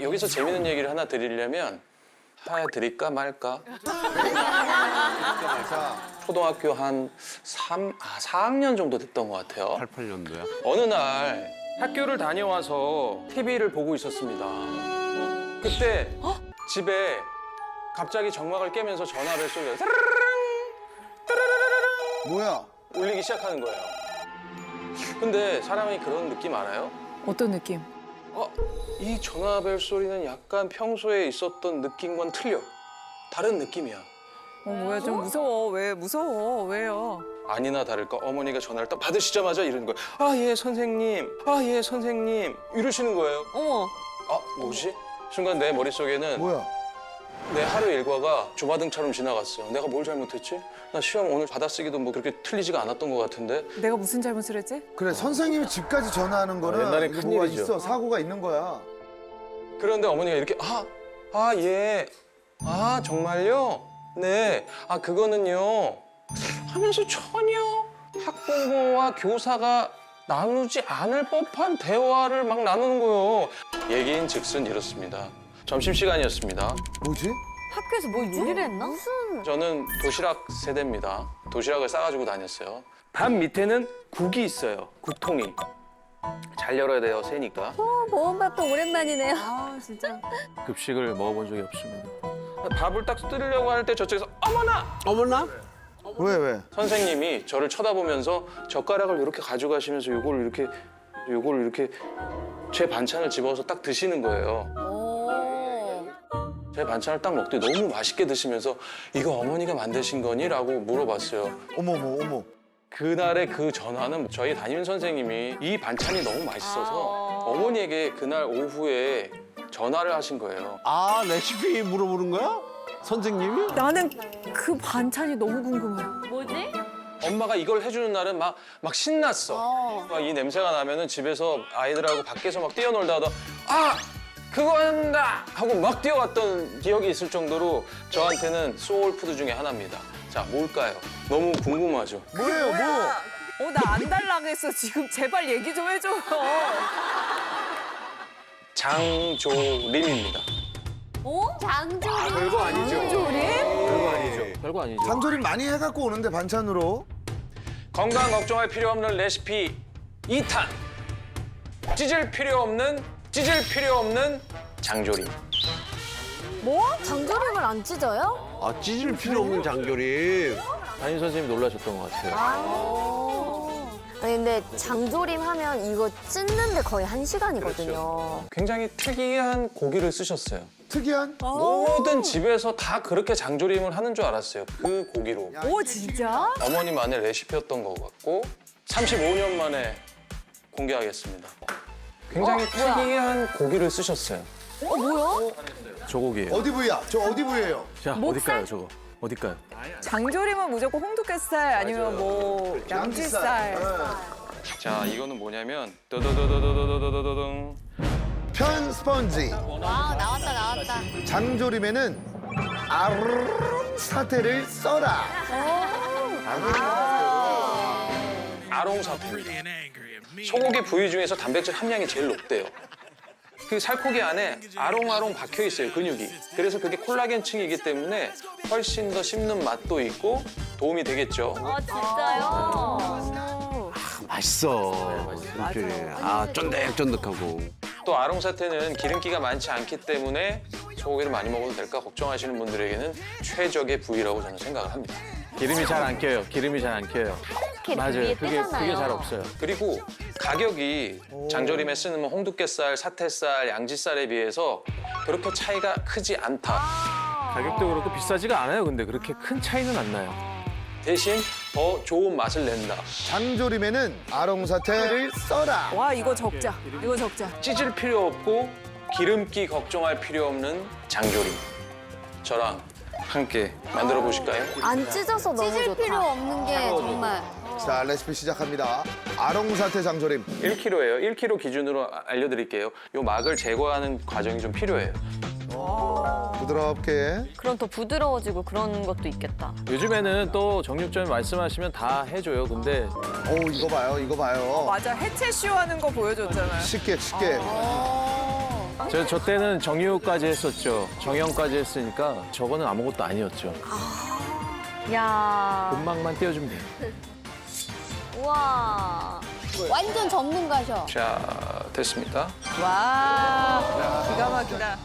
여기서 재밌는 얘기를 하나 드리려면 드릴까 말까? 초등학교 한 4학년 정도 됐던 것 같아요. 88년도야? 어느 날 학교를 다녀와서 TV를 보고 있었습니다. 그때 집에 갑자기 정막을 깨면서 전화벨 소리가 뭐야? 울리기 시작하는 거예요. 근데 사람이 그런 느낌 알아요? 어떤 느낌? 이 전화벨 소리는 약간 평소에 있었던 느낌과는 틀려. 다른 느낌이야. 뭐야 좀 무서워. 왜 무서워? 왜요? 아니나 다를까 어머니가 전화를 딱 받으시자마자 이러는 거예요. 예 선생님. 예 선생님. 이러시는 거예요. 어머. 뭐지? 순간 내 머릿속에는 뭐야? 내 하루 일과가 조마등처럼 지나갔어요. 내가 뭘 잘못했지? 나 시험 오늘 받아쓰기도 뭐 그렇게 틀리지가 않았던 것 같은데. 내가 무슨 잘못을 했지? 그래 선생님이 집까지 전화하는 거는 옛날에 이거 뭐가 큰일이죠. 있어 사고가 있는 거야. 그런데 어머니가 이렇게 예. 정말요? 네. 그거는요. 하면서 전혀 학부모와 교사가 나누지 않을 법한 대화를 막 나누는 거예요. 얘기인 즉슨 이렇습니다. 점심시간이었습니다. 뭐지? 학교에서 뭐 요리를 했나? 저는 도시락 세대입니다. 도시락을 싸가지고 다녔어요. 밥 밑에는 국이 있어요. 국통이. 잘 열어야 돼요, 새니까. 보온밥도 오랜만이네요. 진짜. 급식을 먹어본 적이 없습니다. 밥을 딱 뜨려고 할 때 저쪽에서 어머나! 어머나? 왜? 선생님이 저를 쳐다보면서 젓가락을 이렇게 가져가시면서 요걸 이렇게 제 반찬을 집어서 딱 드시는 거예요. 제 반찬을 딱 먹더니 너무 맛있게 드시면서 이거 어머니가 만드신 거니? 라고 물어봤어요. 어머. 그날의 그 전화는 저희 담임 선생님이 이 반찬이 너무 맛있어서 어머니에게 그날 오후에 전화를 하신 거예요. 레시피 물어보는 거야? 선생님이? 나는 그 반찬이 너무 궁금해. 뭐지? 엄마가 이걸 해주는 날은 막 신났어. 막 이 냄새가 나면은 집에서 아이들하고 밖에서 막 뛰어놀다 하다 그거 한다 하고 막 뛰어갔던 기억이 있을 정도로 저한테는 소울푸드 중에 하나입니다. 자, 뭘까요? 너무 궁금하죠? 뭐예요 뭐? 나 안 달라겠어. 지금 제발 얘기 좀 해줘요. 장조림입니다. 장조림. 별거 아니죠. 별거 아니죠. 장조림 많이 해갖고 오는데 반찬으로. 건강 걱정할 필요 없는 레시피 2탄. 찢을 필요 없는 장조림. 뭐? 장조림을 안 찢어요? 찢을 필요 없는 장조림. 담임 선생님이 놀라셨던 것 같아요. 아니 근데 장조림 하면 이거 찢는데 거의 1시간이거든요. 굉장히 특이한 고기를 쓰셨어요. 특이한? 모든 집에서 다 그렇게 장조림을 하는 줄 알았어요. 그 고기로. 오 진짜? 어머니만의 레시피였던 것 같고 35년 만에 공개하겠습니다. 굉장히 특이한 고기를 쓰셨어요. 뭐야? 저 고기예요. 어디 부위야? 저 어디 부위예요? 자, 어딜까요, 저거? 어딜까요? 장조림은 무조건 홍두깨살 아니면 뭐 양지살. 자, 이거는 뭐냐면 더더더더더더더더더덩. 편 스펀지. 와 나왔다. 장조림에는 아롱사태를 써라. 아롱사태입니다. 소고기 부위 중에서 단백질 함량이 제일 높대요. 그 살코기 안에 아롱아롱 박혀 있어요, 근육이. 그래서 그게 콜라겐층이기 때문에 훨씬 더 씹는 맛도 있고 도움이 되겠죠. 진짜요? 맛있어. 장조림. 쫀득쫀득하고. 또 아롱사태는 기름기가 많지 않기 때문에 소고기를 많이 먹어도 될까 걱정하시는 분들에게는 최적의 부위라고 저는 생각을 합니다. 기름이 잘 안 껴요. 기름이 잘 안 껴요. 맞아요. 그게 잘 없어요. 그리고 가격이 장조림에 쓰는 홍두깨살, 사태살, 양지살에 비해서 그렇게 차이가 크지 않다. 가격도 그렇고 비싸지가 않아요. 근데 그렇게 큰 차이는 안 나요. 대신 더 좋은 맛을 낸다. 장조림에는 아롱사태를 써라. 와 이거 적자. 찢을 필요 없고 기름기 걱정할 필요 없는 장조림. 저랑 함께 만들어 보실까요? 안 찢어서 너무 좋다. 찢을 필요 없는 게 정말. 자 레시피 시작합니다. 아롱사태 장조림. 1kg예요. 1kg 기준으로 알려드릴게요. 요 막을 제거하는 과정이 좀 필요해요. 부드럽게. 그럼 더 부드러워지고 그런 것도 있겠다. 요즘에는 또 정육점 말씀하시면 다 해줘요. 근데 이거 봐요. 맞아 해체쇼 하는 거 보여줬잖아요. 쉽게. 저 때는 정유까지 했었죠. 정형까지 했으니까 저거는 아무것도 아니었죠. 야. 금방만 띄워주면 돼요. 우와. 완전 전문가셔. 자, 됐습니다. 와, 기가 막히다.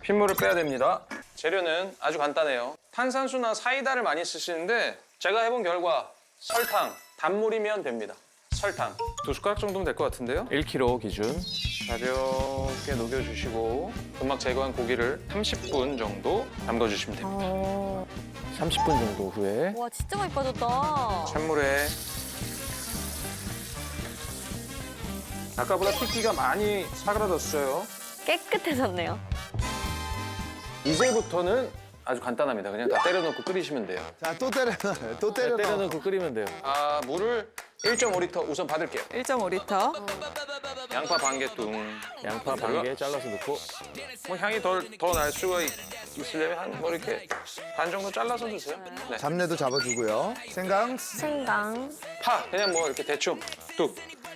핏물을 빼야 됩니다. 재료는 아주 간단해요. 탄산수나 사이다를 많이 쓰시는데 제가 해본 결과 설탕, 단물이면 됩니다. 설탕 2숟가락 정도면 될 것 같은데요. 1kg 기준. 가볍게 녹여주시고 점막 제거한 고기를 30분 정도 담궈주시면 됩니다. 30분 정도 후에 와, 진짜 많이 빠졌다. 찬물에 아까보다 핏기가 많이 사그라졌어요. 깨끗해졌네요. 이제부터는 아주 간단합니다. 그냥 다 때려 넣고 끓이시면 돼요. 자, 또 때려. 또 때려. 때려 넣고 끓이면 돼요. 물을 1.5리터 우선 받을게요. 1.5리터. 양파 반 개 뚱. 양파 반 개 잘라서 넣고 뭐 향이 더 날 수가 있으려면 한 뭐 이렇게 반 정도 잘라서 드세요. 네. 잡내도 잡아주고요. 생강. 생강. 파 그냥 뭐 이렇게 대충 뚝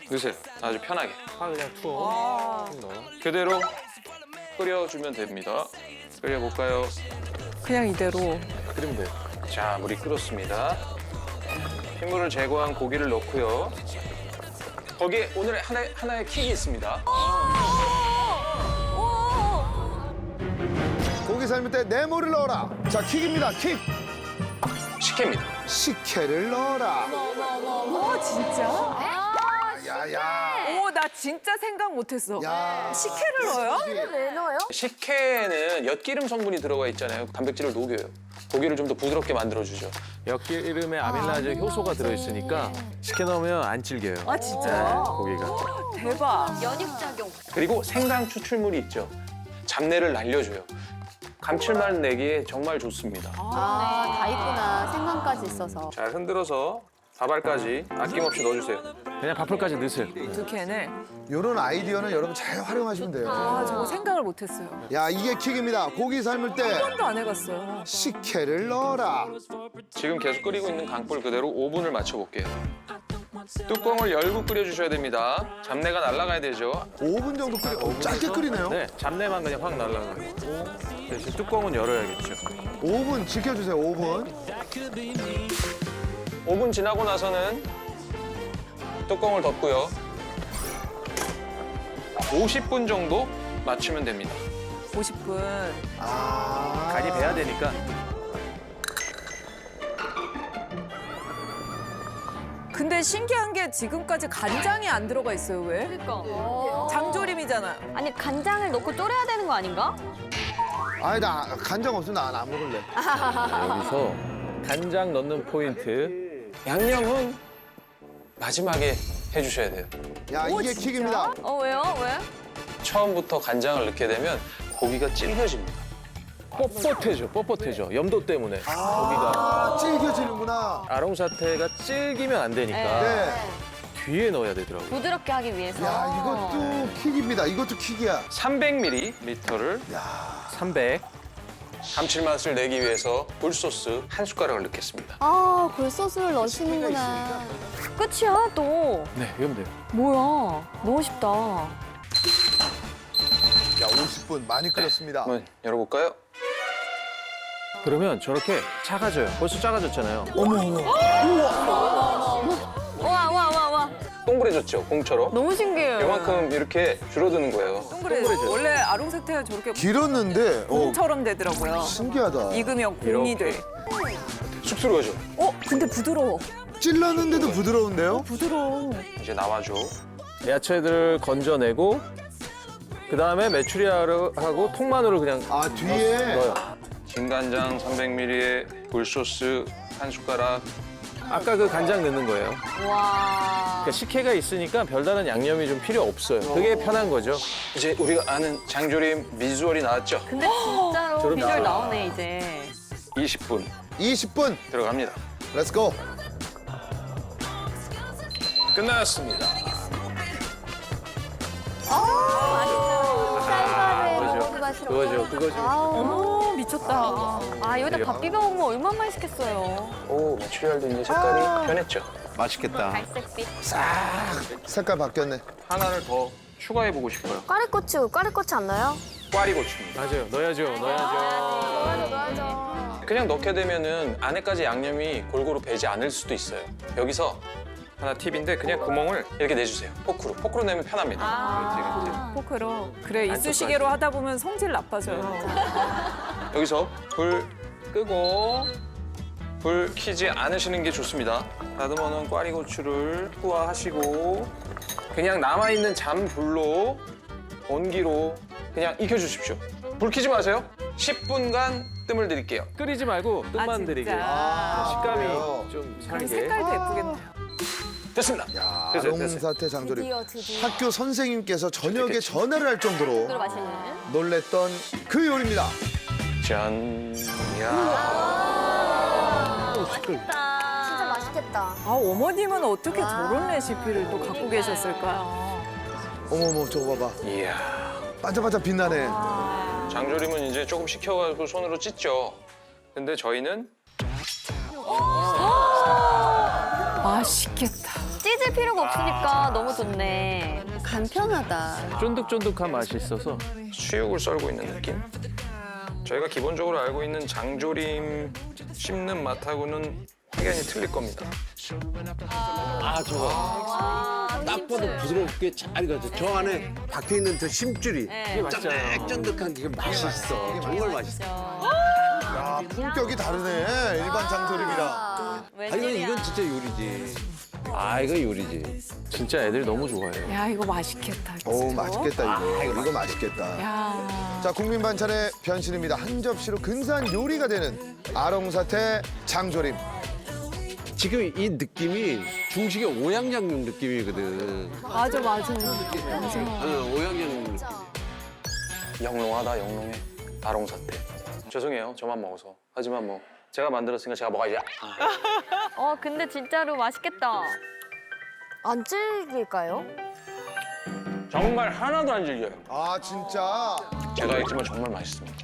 넣으세요. 아주 편하게. 파 그냥 투어. 그대로 끓여주면 됩니다. 끓여볼까요? 그냥 이대로. 끓이면 돼요. 자, 물이 끓었습니다. 핏물을 제거한 고기를 넣고요. 거기에 오늘 하나의 킥이 있습니다. 고기 삶을 때 네모를 넣어라. 자, 킥입니다. 킥. 식혜입니다. 식혜를 넣어라. 어, 진짜? 야야. 오, 나 진짜 생각 못했어. 야. 식혜를 넣어요? 왜 넣어요? 식혜는 엿기름 성분이 들어가 있잖아요. 단백질을 녹여요. 고기를 좀 더 부드럽게 만들어주죠. 엿기름에 아밀라제 효소가 들어있으니까 식혜 넣으면 안 질겨요. 아, 진짜요? 고기가. 대박. 연육작용. 그리고 생강 추출물이 있죠. 잡내를 날려줘요. 감칠맛 내기에 정말 좋습니다. 아, 다 있구나. 생강까지 있어서. 잘 흔들어서 밥알까지 아낌없이 넣어주세요. 그냥 밥풀까지 넣으세요. 두 캔을. 요런 아이디어는 여러분 잘 활용하시면 돼요. 아, 저거 생각을 못했어요. 야, 이게 킥입니다. 고기 삶을 때 한 번도 안 해봤어요. 식혜를 넣어라. 지금 계속 끓이고 있는 강불 그대로 5분을 맞춰볼게요. 뚜껑을 열고 끓여주셔야 됩니다. 잡내가 날아가야 되죠. 5분 정도 끓여. 짧게 끓이네요. 네, 잡내만 그냥 확 날라가고. 대신 뚜껑은 열어야겠죠. 5분 지켜주세요. 5분. 5분 지나고 나서는 뚜껑을 덮고요. 50분 정도 맞추면 됩니다. 50분. 아. 간이 배야 되니까. 근데 신기한 게 지금까지 간장이 안 들어가 있어요. 왜? 그러니까. 장조림이잖아. 아니, 간장을 넣고 졸여야 되는 거 아닌가? 아니, 나 간장 없으면 나 안 먹을래. 여기서 간장 넣는 포인트. 양념은 마지막에 해주셔야 돼요. 야, 이게 킥입니다. 왜요? 왜? 처음부터 간장을 넣게 되면 고기가 질겨집니다. 뻣뻣해져. 염도 때문에. 고기가. 아, 질겨지는구나. 아롱사태가 질기면 안 되니까 네. 뒤에 넣어야 되더라고요. 부드럽게 하기 위해서. 야, 이것도 킥입니다. 이것도 킥이야. 300ml를 300. 감칠맛을 내기 위해서 굴소스 한 숟가락을 넣겠습니다. 아, 굴소스를 넣으시는구나. 끝이야, 또. 네, 이러면 돼요. 뭐야. 너무 쉽다. 야, 50분 많이 끓였습니다. 한번 열어볼까요? 그러면 저렇게 작아져요. 벌써 작아졌잖아요. 와. 동그래졌죠, 공처럼. 너무 신기해요. 이만큼 이렇게 줄어드는 거예요. 동그래져. 원래 아롱사태가 저렇게 길었는데 공처럼 되더라고요. 신기하다. 익으면 공이 돼. 쑥스러워져. 근데 부드러워. 찔렀는데도 부드러운데요? 부드러워. 이제 나와줘. 야채들을 건져내고 그다음에 메추리알하고 통마늘을 그냥 아, 뒤에. 넣어요. 진간장 300ml에 굴소스 한 숟가락. 아까 그 간장 넣는 거예요. 와. 그러니까 식혜가 있으니까 별다른 양념이 좀 필요 없어요. 그게 편한 거죠. 이제 우리가 아는 장조림 비주얼이 나왔죠? 근데 진짜로 저런 비주얼 거. 나오네, 이제. 20분 20분. 들어갑니다. 렛츠고. 끝났습니다. 그거죠. 아우. 미쳤다. 여기다 밥 비벼 먹으면 얼마나 맛있겠어요. 오, 메추리알도 이제 색깔이 변했죠? 맛있겠다. 갈색빛. 색깔 바뀌었네. 하나를 더 추가해보고 싶어요. 꽈리고추 안 넣어요? 꽈리고추입니다. 맞아요. 넣어야죠. 넣어야죠. 그냥 넣게 되면은 안에까지 양념이 골고루 배지 않을 수도 있어요. 여기서 하나 팁인데 그냥 구멍을 이렇게 내주세요. 포크로 내면 편합니다. 그렇지. 포크로. 그래 이쑤시개로 하다 보면 성질 나빠져요. 여기서 불 끄고 불 켜지 않으시는 게 좋습니다. 다듬어 놓은 꽈리고추를 투하하시고 그냥 남아있는 잔불로 온기로 그냥 익혀주십시오. 불 켜지 마세요. 10분간 뜸을 들일게요. 끓이지 말고 아, 뜸만 진짜? 들이게. 그래요? 식감이 좀 그럼 살게. 색깔도 예쁘겠네요. 됐습니다. 야, 됐어요. 아롱사태 장조림. 드디어. 학교 선생님께서 저녁에 전화를 할 정도로 맛있는. 놀랬던 그 요리입니다. 짠. 이야. 진짜 맛있겠다. 아 어머님은 어떻게 저런 레시피를 또 갖고 계셨을까요? 어머머, 저거 봐봐. 이야. 반짝반짝 빛나네. 장조림은 이제 조금 식혀가지고 손으로 찢죠. 근데 저희는 맛있겠다. 찢을 필요가 없으니까 너무 좋네. 간편하다. 쫀득쫀득한 맛이 있어서 수육을 썰고 있는 느낌? 저희가 기본적으로 알고 있는 장조림 씹는 맛하고는 확연히 틀릴 겁니다. 아 저거 딱 봐도 부드럽게 잘 익어져. 저 안에 박혀 있는 저 심줄이 이게 맛있잖아요. 쫀득쫀득한 게 맛있어. 정말 맛있어. 야, 품격이 다르네. 일반 장조림이랑. 이건 진짜 요리지. 아 이건 요리지. 진짜 애들이 너무 좋아해요. 야 이거 맛있겠다. 오, 그쵸? 맛있겠다, 이거 맛있겠다. 야. 자, 국민 반찬의 변신입니다. 한 접시로 근사한 요리가 되는 아롱사태 장조림. 지금 이 느낌이 중식의 오양장육 느낌이거든. 맞아. 오양장육 느낌. 영롱하다, 영롱해. 아롱사태. 죄송해요, 저만 먹어서. 하지만 뭐 제가 만들었으니까 제가 먹어야지. 근데 진짜로 맛있겠다. 안 질길까요? 정말 하나도 안 질겨요. 아, 진짜. 제가 했지만 정말 맛있습니다.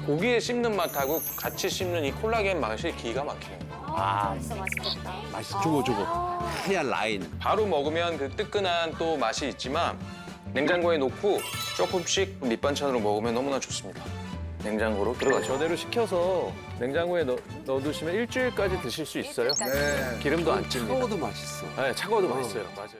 고기에 씹는 맛하고 같이 씹는 이 콜라겐 맛이 기가 막혀요. 진짜 맛있겠다. 맛있어. 저거 하얀 라인. 바로 먹으면 그 뜨끈한 또 맛이 있지만 냉장고에 놓고 조금씩 밑반찬으로 먹으면 너무나 좋습니다. 냉장고로 들어가죠. 저대로 식혀서 냉장고에 넣어두시면 일주일까지 드실 수 있어요. 네. 기름도 안 찝니다. 차가워도 맛있어. 네, 차가워도 맛있어요. 맞아요.